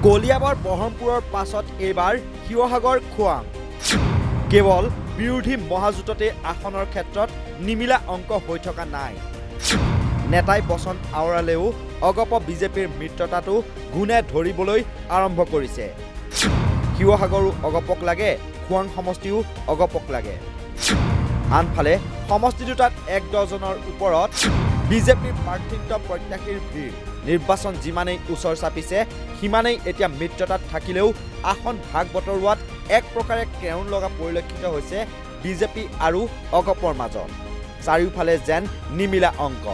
কলিয়াবৰ বহৰমপুৰৰ পাছত এইবাৰ শিৱসাগৰ খোৱাং কেৱল বিৰোধী মহাজোঁটতে আসনৰ ক্ষেত্ৰত নিমিলা অংক হৈ থকা নাই। নেতাই বচন আওৰালেও অগপ বিজেপিৰ মিত্ৰতাটো গুণে ধৰিবলৈ আৰম্ভ কৰিছে। শিৱসাগৰো অগপক লাগে, খোৱাং সমষ্টিও অগপক লাগে। আনফালে সমষ্টি দুটাত ১ ডজনৰ ওপৰত বিজেপিৰ প্ৰাৰ্থিত্ব প্ৰত্যাশীৰ ভিৰ। নিৰ্বাচন যিমানেই ওচৰ চাপিছে সিমানেই এতিয়া মিত্ৰতাত থাকিলেও আসন ভাগ বতৰুৱাত এক প্ৰকাৰে কেৰুণ লগা পৰিলক্ষিত হৈছে বিজেপি আৰু অগপৰ মাজত। চাৰিওফালে যেন নিমিলা অংক।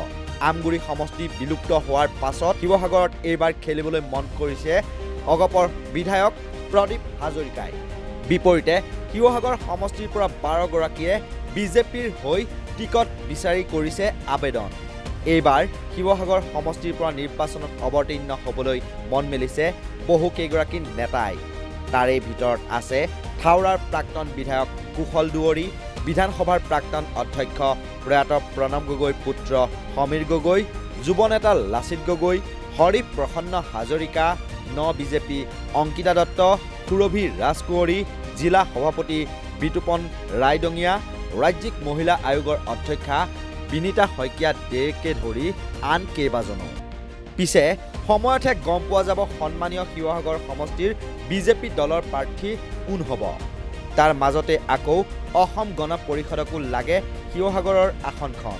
আমগুৰি সমষ্টি বিলুপ্ত হোৱাৰ পাছত শিৱসাগৰত এইবাৰ খেলিবলৈ মন কৰিছে অগপৰ বিধায়ক প্ৰদীপ হাজৰিকাই। বিপৰীতে শিৱসাগৰ সমষ্টিৰ পৰা ১২গৰাকীয়ে বিজেপিৰ হৈ টিকট বিচাৰি কৰিছে আবেদন। এইবাৰ শিৱসাগৰ সমষ্টিৰ পৰা নিৰ্বাচনত অৱতীৰ্ণ হ'বলৈ মন মেলিছে বহুকেইগৰাকী নেতাই। তাৰে ভিতৰত আছে থাওৰাৰ প্ৰাক্তন বিধায়ক কুশল দুৱৰী, বিধানসভাৰ প্ৰাক্তন অধ্যক্ষ প্ৰয়াত প্ৰণৱ গগৈৰ পুত্ৰ সমীৰ গগৈ, যুৱ নেতা লাচিত গগৈ, হৰি প্ৰসন্ন হাজৰিকা, বিজেপি অংকিতা দত্ত, সুৰভী ৰাজকুঁৱৰী, জিলা সভাপতি বিতুপন ৰায়ডঙীয়া, ৰাজ্যিক মহিলা আয়োগৰ অধ্যক্ষা বিনীতা শইকীয়া দেকে ধৰি আন কেইবাজনো। পিছে সময়তহে গম পোৱা যাব সন্মানীয় শিৱসাগৰ সমষ্টিৰ বিজেপি দলৰ প্ৰাৰ্থী কোন হ'ব। তাৰ মাজতে আকৌ অসম গণ পৰিষদকো লাগে শিৱসাগৰৰ আসনখন।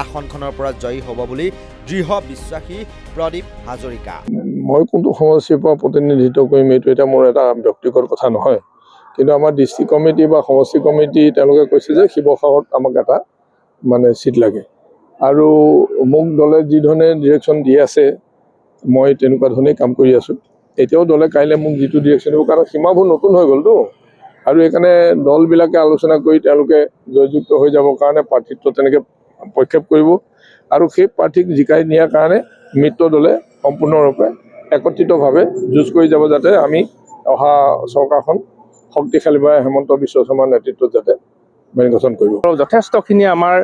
আসনখনৰ পৰা জয়ী হ'ব বুলি দৃঢ় বিশ্বাসী প্ৰদীপ হাজৰিকা। মই কোনটো সমষ্টিৰ পৰা প্ৰতিনিধিত্ব কৰিম এইটো এটা মোৰ এটা ব্যক্তিগত কথা নহয়, কিন্তু আমাৰ ডিষ্ট্ৰিক্ট কমিটি বা সমষ্টি কমিটি তেওঁলোকে কৈছে যে শিৱসাগৰত আমাক এটা চিট লাগে আৰু মোক দলে যি ধৰণে ডিৰেকশ্যন দি আছে মই তেনেকুৱা ধৰণেই কাম কৰি আছোঁ। এতিয়াও দলে কাইলৈ মোক যিটো ডিৰেকশ্যন দিব, কাৰণ সীমাবোৰ নতুন হৈ গ'লতো, আৰু সেইকাৰণে দলবিলাকে আলোচনা কৰি তেওঁলোকে জয়যুক্ত হৈ যাবৰ কাৰণে প্ৰাৰ্থিত্ব তেনেকৈ প্ৰক্ষেপ কৰিব আৰু সেই প্ৰাৰ্থীক জিকাই নিয়াৰ কাৰণে মিত্ৰ দলে সম্পূৰ্ণৰূপে একত্ৰিতভাৱে যুঁজ কৰি যাব, যাতে আমি অহা চৰকাৰখন শক্তিশালী বা হেমন্ত বিশ্ব শৰ্মাৰ নেতৃত্বত যাতে গঠন কৰিব। যথেষ্টখিনি আমাৰ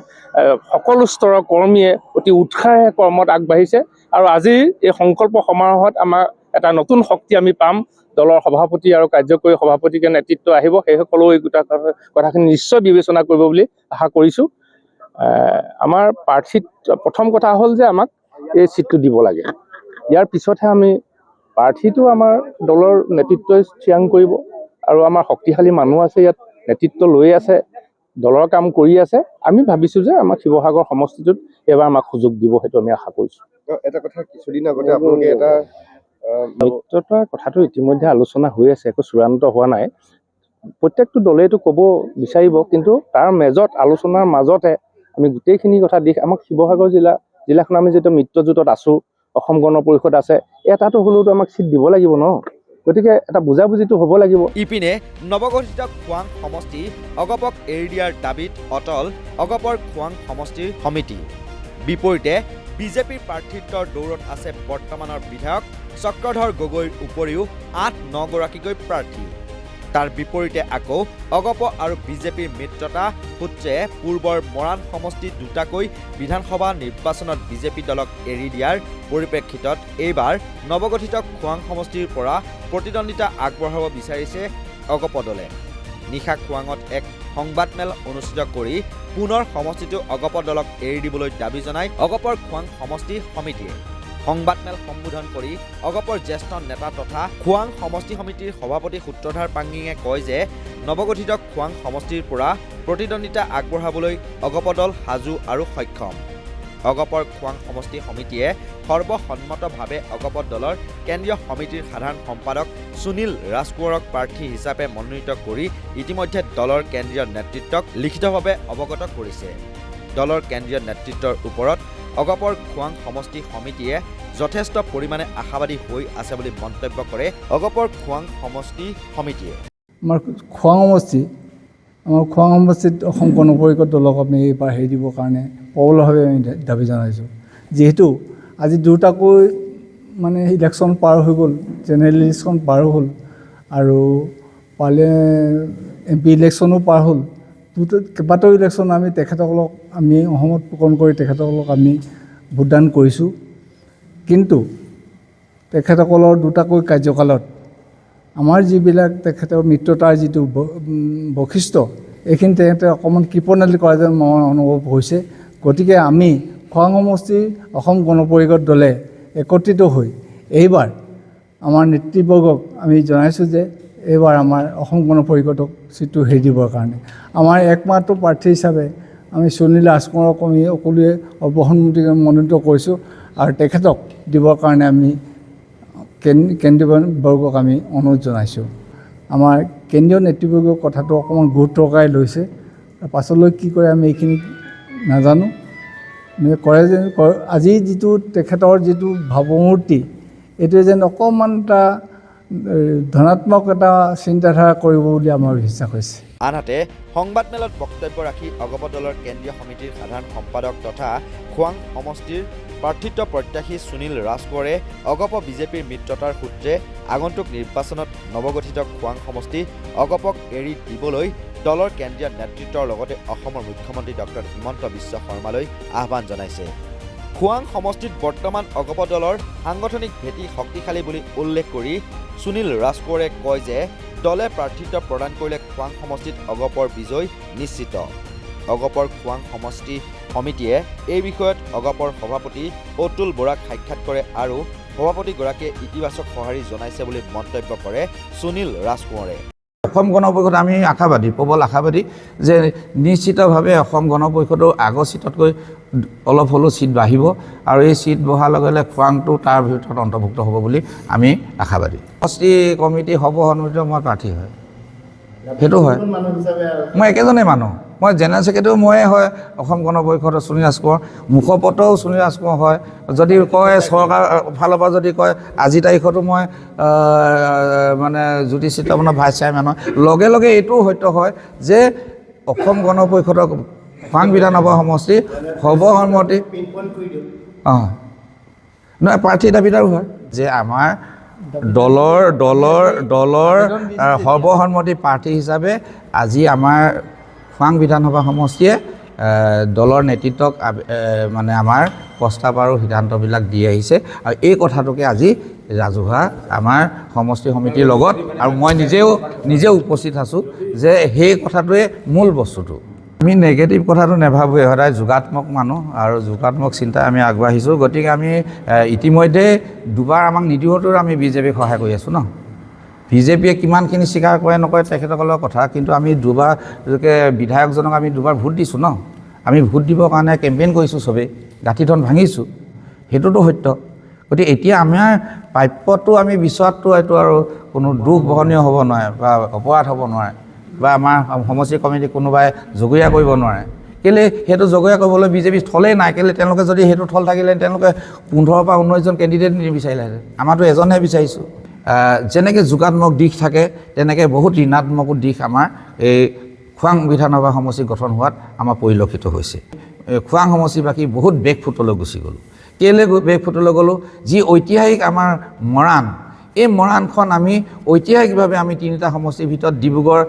সকলো স্তৰৰ কৰ্মীয়ে অতি উৎসাহে কৰ্মত আগবাঢ়িছে আৰু আজিৰ এই সংকল্প সমাৰোহত আমাৰ এটা নতুন শক্তি আমি পাম। দলৰ সভাপতি আৰু কাৰ্যকৰী সভাপতিকে নেতৃত্ব আহিব, সেইসকলেও এই কথাখিনি নিশ্চয় বিবেচনা কৰিব বুলি আশা কৰিছোঁ। আমাৰ প্ৰাৰ্থীত প্ৰথম কথা হ'ল যে আমাক এই চিটটো দিব লাগে। ইয়াৰ পিছতহে আমি প্ৰাৰ্থীটো আমাৰ দলৰ নেতৃত্বই থিৰাং কৰিব আৰু আমাৰ শক্তিশালী মানুহ আছে, ইয়াত নেতৃত্ব লৈ আছে, দলৰ কাম কৰি আছে। আমি ভাবিছোঁ যে আমাক শিৱসাগৰ সমষ্টিটোত এইবাৰ আমাক সুযোগ দিব, সেইটো আমি আশা কৰিছোঁ। এটা কথা, কিছুদিন আগতে আপোনালোকে এটা মিত্ৰতাৰ কথাটো ইতিমধ্যে আলোচনা হৈ আছে, একো চূড়ান্ত হোৱা নাই। প্ৰত্যেকটো দলেইটো ক'ব বিচাৰিব, কিন্তু তাৰ আলোচনাৰ মাজতে আমি গোটেইখিনি কথা আমাক শিৱসাগৰ জিলাখন আমি যেতিয়া মিত্ৰজোঁটত আছোঁ, অসম গণ পৰিষদ আছে, এটাতো হ'লেওতো আমাক চিট দিব লাগিব ন, গতিকে এটা বুজাবুজিটো হ'ব লাগিব। ইপিনে নৱগঠিত খোৱাং সমষ্টি অগপক এৰি দিয়াৰ দাবীত অটল অগপৰ খোৱাং সমষ্টিৰ সমিতি। বিপৰীতে বিজেপিৰ প্ৰাৰ্থিত্বৰ দৌৰত আছে বৰ্তমানৰ বিধায়ক চক্ৰধৰ গগৈৰ উপৰিও ৮-৯গৰাকীকৈ প্ৰাৰ্থী। তাৰ বিপৰীতে আকৌ অগপ আৰু বিজেপিৰ মিত্ৰতা সূত্ৰে পূৰ্বৰ মৰাণ সমষ্টি দুটাকৈ বিধানসভা নিৰ্বাচনত বিজেপি দলক এৰি দিয়াৰ পৰিপ্ৰেক্ষিতত এইবাৰ নৱগঠিত খোৱাং সমষ্টিৰ পৰা প্ৰতিদ্বন্দ্বিতা আগবঢ়াব বিচাৰিছে অগপ দলে। নিশা খোৱাঙত এক সংবাদমেল অনুষ্ঠিত কৰি পুনৰ সমষ্টিটো অগপ দলক এৰি দিবলৈ দাবী জনাই অগপৰ খোৱাং সমষ্টি সমিতিয়ে। সংবাদমেল সম্বোধন কৰি অগপৰ জ্যেষ্ঠ নেতা তথা খোৱাং সমষ্টি সমিতিৰ সভাপতি সূত্ৰধাৰ পাংগিঙে কয় যে নৱগঠিত খোৱাং সমষ্টিৰ পৰা প্ৰতিদ্বন্দ্বিতা আগবঢ়াবলৈ অগপ দল সাজু আৰু সক্ষম। অগপৰ খোৱাং সমষ্টি সমিতিয়ে সৰ্বসন্মতভাৱে অগপ দলৰ কেন্দ্ৰীয় সমিতিৰ সাধাৰণ সম্পাদক সুনীল ৰাজকোঁৱৰক প্ৰাৰ্থী হিচাপে মনোনীত কৰি ইতিমধ্যে দলৰ কেন্দ্ৰীয় নেতৃত্বক লিখিতভাৱে অৱগত কৰিছে। দলৰ কেন্দ্ৰীয় নেতৃত্বৰ ওপৰত অগপৰ খোৱাং সমষ্টি সমিতিয়ে যথেষ্ট পৰিমাণে আশাবাদী হৈ আছে বুলি মন্তব্য কৰে অগপৰ খোৱাং সমষ্টি সমিতিয়ে। আমাৰ খোৱাং সমষ্টিত অসম গণ পৰিষদ দলক আমি এইবাৰ হেৰি দিবৰ কাৰণে প্ৰবলভাৱে আমি দাবী জনাইছোঁ। যিহেতু আজি দুটাকৈ ইলেকশ্যন পাৰ হৈ গ'ল, জেনেৰেল ইলেকশ্যন পাৰ হ'ল আৰু MP ইলেকশ্যনো পাৰ হ'ল। কেইবাটাও ইলেকশ্যন আমি তেখেতসকলক আমি অসমত পোষণ কৰি তেখেতসকলক আমি ভোটদান কৰিছোঁ। কিন্তু তেখেতসকলৰ দুটাকৈ কাৰ্যকালত আমাৰ যিবিলাক তেখেতৰ মিত্ৰতাৰ যিটো বৈশিষ্ট্য এইখিনি তেখেতে অকণমান কৃপণালি কৰা যেন মোৰ অনুভৱ হৈছে। গতিকে আমি খোৱাং সমষ্টিৰ অসম গণ পৰিষদ দলে একত্ৰিত হৈ এইবাৰ আমাৰ নেতৃবৰ্গক আমি জনাইছোঁ যে এইবাৰ আমাৰ অসম গণ পৰিষদক চিটটো হেৰি দিবৰ কাৰণে আমাৰ একমাত্ৰ প্ৰাৰ্থী হিচাপে আমি সুনীল ৰাজকুমাৰক আমি সকলোৱে মনোনীত কৰিছোঁ আৰু তেখেতক দিবৰ কাৰণে আমি কেন্দ্ৰীয়বৰ্গক আমি অনুৰোধ জনাইছোঁ। আমাৰ কেন্দ্ৰীয় নেতৃবৰ্গৰ কথাটো অকণমান গুৰুত্বকাৰে লৈছে, পাছলৈ কি কৰে আমি এইখিনি নাজানো। কৰে যে আজি যিটো তেখেতৰ যিটো ভাৱমূৰ্তি এইটোৱে যেন অকণমান এটা ধনাত্মক এটা চিন্তাধাৰা কৰিব বুলি আমাৰ বিশ্বাস হৈছে। আনহাতে সংবাদমেলত বক্তব্য ৰাখি অগপ দলৰ কেন্দ্ৰীয় সমিতিৰ সাধাৰণ সম্পাদক তথা খোৱাং সমষ্টিৰ প্ৰাৰ্থিত্ব প্ৰত্যাশী সুনীল ৰাজকোঁৱৰে অগপ বিজেপিৰ মিত্ৰতাৰ সূত্ৰে আগন্তুক নিৰ্বাচনত নৱগঠিত খোৱাং সমষ্টি অগপক এৰি দিবলৈ দলৰ কেন্দ্ৰীয় নেতৃত্বৰ লগতে অসমৰ মুখ্যমন্ত্ৰী ডক্টৰ হিমন্ত বিশ্ব শৰ্মালৈ আহ্বান জনাইছে। খোৱাং সমষ্টিত বৰ্তমান অগপ দলৰ সাংগঠনিক ভেটি শক্তিশালী বুলি উল্লেখ কৰি সুনীল ৰাজকোঁৱৰে কয় যে দলে প্ৰাৰ্থিত্ব প্ৰদান কৰিলে খোৱাং সমষ্টিত অগপৰ বিজয় নিশ্চিত। অগপৰ খোৱাং সমষ্টি সমিতিয়ে এই বিষয়ত অগপৰ সভাপতি অতুল বৰাক সাক্ষাৎ কৰে আৰু সভাপতিগৰাকীয়ে ইতিবাচক সঁহাৰি জনাইছে বুলি মন্তব্য কৰে সুনীল ৰাজকোঁৱৰে। অসম গণ পৰিষদ আমি আশাবাদী, প্ৰবল আশাবাদী যে নিশ্চিতভাৱে অসম গণ পৰিষদৰ আগৰ চিটতকৈ অলপ হ'লেও চিট বাঢ়িব আৰু এই চিট বঢ়াৰ লগে লগে খোৱাংটো তাৰ ভিতৰত অন্তৰ্ভুক্ত হ'ব বুলি আমি আশাবাদী। সমষ্টি কমিটি সৰ্বসন্মতিত মই প্ৰাৰ্থী হয়, সেইটো হয়। মই একেজনেই মানুহ, মই জেনেৰেল ছেক্ৰেটাৰীও ময়ে হয় অসম গণ পৰিষদৰ সুনীল ৰাজকোঁৱৰ, মুখপত্ৰও সুনীল ৰাজকোঁৱৰ হয়। যদি কয় চৰকাৰ ফালৰ পৰা যদি কয় আজি তাৰিখতো মই মানে জ্যোতি চিত্ৰাৱনৰ ভাইচ চেয়াৰমেন হয়। লগে লগে এইটোও সত্য হয় যে অসম গণ পৰিষদৰ খোৱাং বিধানসভা সমষ্টি সৰ্বসন্মতি নহয় প্ৰাৰ্থী দাবীদাৰো হয় যে আমাৰ দলৰ সৰ্বসন্মতি প্ৰাৰ্থী হিচাপে আজি আমাৰ খোৱাং বিধানসভা সমষ্টিয়ে দলৰ নেতৃত্বক মানে আমাৰ প্ৰস্তাৱ আৰু সিদ্ধান্তবিলাক দি আহিছে আৰু এই কথাটোকে আজি ৰাজহুৱা আমাৰ সমষ্টি সমিতিৰ লগত আৰু মই নিজেও উপস্থিত আছোঁ যে সেই কথাটোৱে মূল বস্তুটো। আমি নেগেটিভ কথাটো নাভাবোঁৱে, সদায় যোগাত্মক মানুহ আৰু যোগাত্মক চিন্তাই আমি আগবাঢ়িছোঁ। গতিকে আমি ইতিমধ্যে দুবাৰ আমাক নিদিওঁতেও আমি বিজেপিক সহায় কৰি আছোঁ ন। বিজেপিয়ে কিমানখিনি স্বীকাৰ কৰে নকৰে তেখেতসকলৰ কথা, কিন্তু আমি দুবাৰ বিধায়কজনক আমি দুবাৰ ভোট দিছোঁ ন। আমি ভোট দিবৰ কাৰণে কেম্পেইন কৰিছোঁ, চবেই গাঁঠিধন ভাঙিছোঁ, সেইটোতো সত্য। গতিকে এতিয়া আমাৰ প্ৰাপ্যটো আমি বিচৰাটো এইটো আৰু কোনো দুখ বহনীয় হ'ব নোৱাৰে বা অপৰাধ হ'ব নোৱাৰে বা আমাৰ সমষ্টি কমিটি কোনোবাই জগৰীয়া কৰিব নোৱাৰে। কেলৈ সেইটো জগৰীয়া কৰিবলৈ বিজেপি থলেই নাই। কেলৈ তেওঁলোকে যদি সেইটো থল থাকিলে তেওঁলোকে 15 পৰা 19জন কেণ্ডিডেট নিবিচাৰিলেহেঁতেন। আমাৰতো এজনহে বিচাৰিছোঁ। যেনেকৈ যোগাত্মক দিশ থাকে তেনেকৈ বহুত ঋণাত্মকো দিশ আমাৰ এই খোৱাং বিধানসভা সমষ্টি গঠন হোৱাত আমাৰ পৰিলক্ষিত হৈছে। খোৱাং সমষ্টিবাসী বহুত বেকফুটলৈ গুচি গ'লোঁ। কেলৈ বেকফুটলৈ গ'লোঁ? যি ঐতিহাসিক আমাৰ মৰাণ, এই মৰাণখন আমি ঐতিহাসিকভাৱে আমি তিনিটা সমষ্টিৰ ভিতৰত ডিব্ৰুগড়,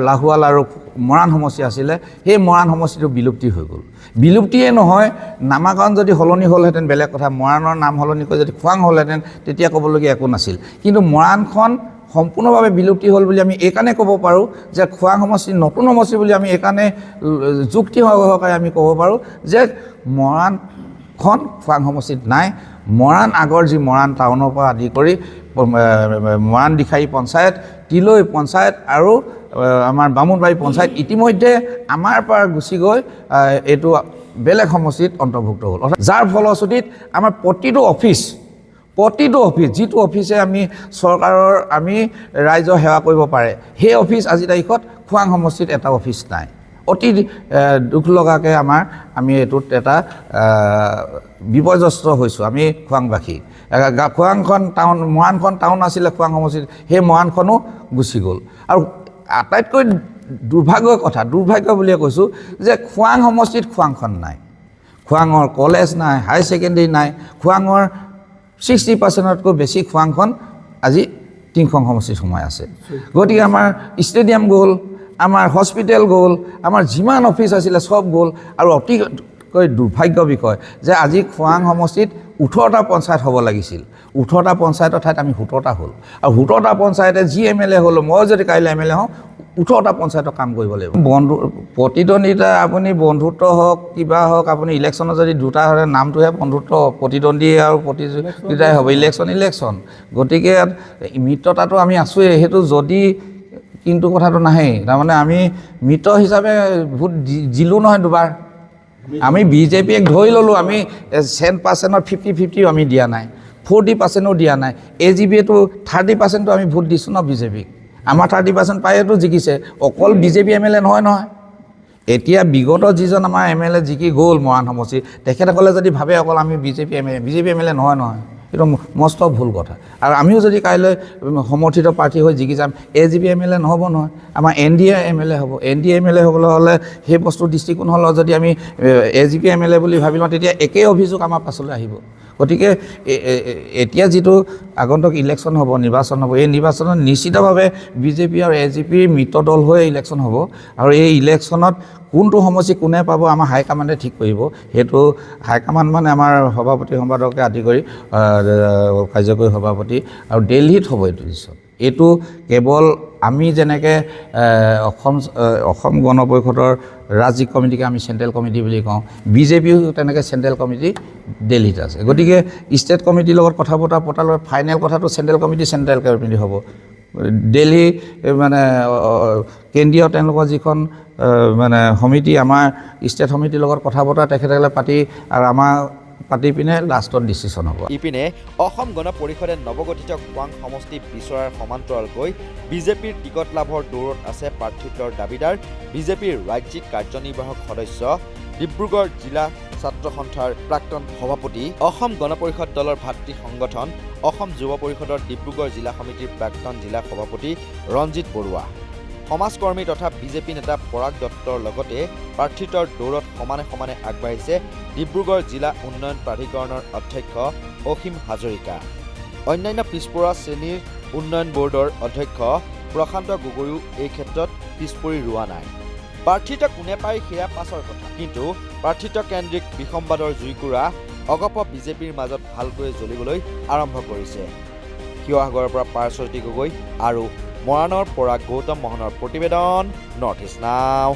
লাহোৱাল আৰু মৰাণ সমষ্টি আছিলে, সেই মৰাণ সমষ্টিটো বিলুপ্তি হৈ গ'ল। বিলুপ্তিয়ে নহয়, নামাকৰণ যদি সলনি হ'লহেঁতেন বেলেগ কথা, মৰাণৰ নাম সলনি কৰি যদি খোৱাং হ'লহেঁতেন তেতিয়া ক'বলগীয়া একো নাছিল। কিন্তু মৰাণখন সম্পূৰ্ণভাৱে বিলুপ্তি হ'ল বুলি আমি এইকাৰণে ক'ব পাৰোঁ যে খোৱাং সমষ্টি নতুন সমষ্টি বুলি আমি এইকাৰণে যুক্তি সহকাৰে আমি ক'ব পাৰোঁ যে মৰাণখন খোৱাং সমষ্টিত নাই। মৰাণ আগৰ যি মৰাণ টাউনৰ পৰা আদি কৰি মৰাণ দিখাৰী পঞ্চায়ত, তিলৈ পঞ্চায়ত আৰু আমাৰ বামুণবাৰী পঞ্চায়ত ইতিমধ্যে আমাৰ পৰা গুচি গৈ এইটো বেলেগ সমষ্টিত অন্তৰ্ভুক্ত হ'ল। যাৰ ফলশ্ৰুতিত আমাৰ প্ৰতিটো অফিচ যিটো অফিচে আমি চৰকাৰৰ আমি ৰাইজৰ সেৱা কৰিব পাৰে, সেই অফিচ আজি তাৰিখত খোৱাং সমষ্টিত এটা অফিচ নাই। অতি দুখ লগাকৈ আমি এইটোত এটা বিপৰ্যস্ত হৈছোঁ আমি খোৱাংবাসী। খোৱাংখন টাউন, মৰাণখন টাউন আছিলে খোৱাং সমষ্টিত, সেই মৰাণখনো গুচি গ'ল। আৰু আটাইতকৈ দুৰ্ভাগ্য বুলিয়ে কৈছোঁ যে খোৱাং সমষ্টিত খোৱাংখন নাই, খোৱাঙৰ কলেজ নাই, হাই ছেকেণ্ডেৰী নাই, খোৱাঙৰ 60%তকৈ বেছি খোৱাংখন আজি টিংখং সমষ্টিত সোমাই আছে। গতিকে আমাৰ ষ্টেডিয়াম গ'ল, আমাৰ হস্পিটেল গ'ল, আমাৰ যিমান অফিচ আছিলে চব গ'ল। আৰু অতিকৈ দুৰ্ভাগ্য বিষয় যে আজি খোৱাং সমষ্টিত 18টা পঞ্চায়ত হ'ব লাগিছিল 18টা পঞ্চায়তৰ ঠাইত আমি 17টা হ'ল আৰু 17টা পঞ্চায়তে যি MLA হ'ল মই যদি কাইলৈ MLA হওঁ 18টা পঞ্চায়তৰ কাম কৰিব লাগিব বন্ধু প্ৰতিদ্বন্দ্বিতা আপুনি বন্ধুত্ব হওক কিবা হওক আপুনি ইলেকশ্যনত যদি দুটা হ'লে নামটোহে বন্ধুত্ব প্ৰতিদ্বন্দ্বী আৰু প্ৰতিযোগিতাই হ'ব ইলেকশ্যন গতিকে মিত্ৰতাটো আমি আছোঁৱেই সেইটো যদি কিন্তু কথাটো নাহে তাৰমানে আমি মিত্ৰ হিচাপে ভোট দিলোঁ নহয় দুবাৰ আমি বিজেপিক ধৰি ল'লোঁ আমি 10%ৰ 50-50 আমি দিয়া নাই 40%ও দিয়া নাই AGPটো 30%টো আমি ভোট দিছোঁ ন বিজেপিক আমাৰ 30% পায়েতো জিকিছে অকল বিজেপি MLA নহয় এতিয়া বিগত যিজন আমাৰ MLA জিকি গ'ল মৰাণ সমষ্টি তেখেতসকলে যদি ভাবে অকল আমি বিজেপি MLA নহয় এইটো মস্ত ভুল কথা আৰু আমিও যদি কাইলৈ সমৰ্থিত প্ৰাৰ্থী হৈ জিকি যাম AGP MLA নহ'ব নহয় আমাৰ NDA MLA হ'ব NDA MLA হ'বলৈ হ'লে সেই বস্তু দৃষ্টিকোণ হ'লে যদি আমি AGP MLA বুলি ভাবি লওঁ তেতিয়া একেই অভিযোগ আমাৰ পাছলৈ আহিব গতিকে এতিয়া যিটো আগন্তুক ইলেকশ্যন হ'ব নিৰ্বাচন হ'ব এই নিৰ্বাচনত নিশ্চিতভাৱে বিজেপি আৰু AGP মিত্ৰ দল হৈ ইলেকশ্যন হ'ব আৰু এই ইলেকশ্যনত কোনটো সমষ্টি কোনে পাব আমাৰ হাইকমাণ্ডে ঠিক কৰিব সেইটো হাইকমাণ্ড মানে আমাৰ সভাপতি সম্পাদকে আদি কৰি কাৰ্যকৰী সভাপতি আৰু দিল্লীত হ'ব এইটো কেৱল আমি যেনেকৈ অসম গণ পৰিষদৰ ৰাজ্যিক কমিটিকে আমি চেণ্ট্ৰেল কমিটি বুলি কওঁ বিজেপিও তেনেকৈ চেণ্ট্ৰেল কমিটি দিল্লীত আছে গতিকে ষ্টেট কমিটিৰ লগত কথা বতৰা পতাৰ লগত ফাইনেল কথাটো চেণ্ট্ৰেল কমিটি হ'ব দিল্লী মানে কেন্দ্ৰীয় তেওঁলোকৰ যিখন মানে সমিতি আমাৰ ষ্টেট সমিতিৰ লগত কথা বতৰা তেখেতসকলে পাতি আৰু আমাৰ পাতি পিনে লাষ্টত ডিচিশ্যন হ'ব ইপিনে অসম গণ পৰিষদে নৱগঠিত খোৱাং সমষ্টি বিচৰাৰ সমান্তৰালকৈ বিজেপিৰ টিকট লাভৰ দৌৰত আছে প্ৰাৰ্থিত্বৰ দাবীদাৰ বিজেপিৰ ৰাজ্যিক কাৰ্যনিৰ্বাহক সদস্য ডিব্ৰুগড় জিলা ছাত্ৰ সন্থাৰ প্ৰাক্তন সভাপতি অসম গণ পৰিষদ দলৰ ভাতৃ সংগঠন অসম যুৱ পৰিষদৰ ডিব্ৰুগড় জিলা সমিতিৰ প্ৰাক্তন জিলা সভাপতি ৰঞ্জিত বৰুৱা সমাজকৰ্মী তথা বিজেপি নেতা পৰাগ দত্তৰ লগতে প্ৰাৰ্থিত্বৰ দৌৰত সমানে আগবাঢ়িছে ডিব্ৰুগড় জিলা উন্নয়ন প্ৰাধিকৰণৰ অধ্যক্ষ অসীম হাজৰিকা অন্যান্য পিছপৰা শ্ৰেণীৰ উন্নয়ন বৰ্ডৰ অধ্যক্ষ প্ৰশান্ত গগৈও এই ক্ষেত্ৰত পিছপৰি ৰোৱা নাই প্ৰাৰ্থিত্ব কোনে পায় সেয়া পাছৰ কথা কিন্তু প্ৰাৰ্থিত্ব কেন্দ্ৰিক বিসম্বাদৰ জুইকুৰা অগপ বিজেপিৰ মাজত ভালকৈ জ্বলিবলৈ আৰম্ভ কৰিছে শিৱসাগৰৰ পৰা পাৰ্শ্বতী গগৈ আৰু মৰাণৰ পৰা গৌতম মোহনৰ প্ৰতিবেদন নৰ্থ ইষ্ট নাও।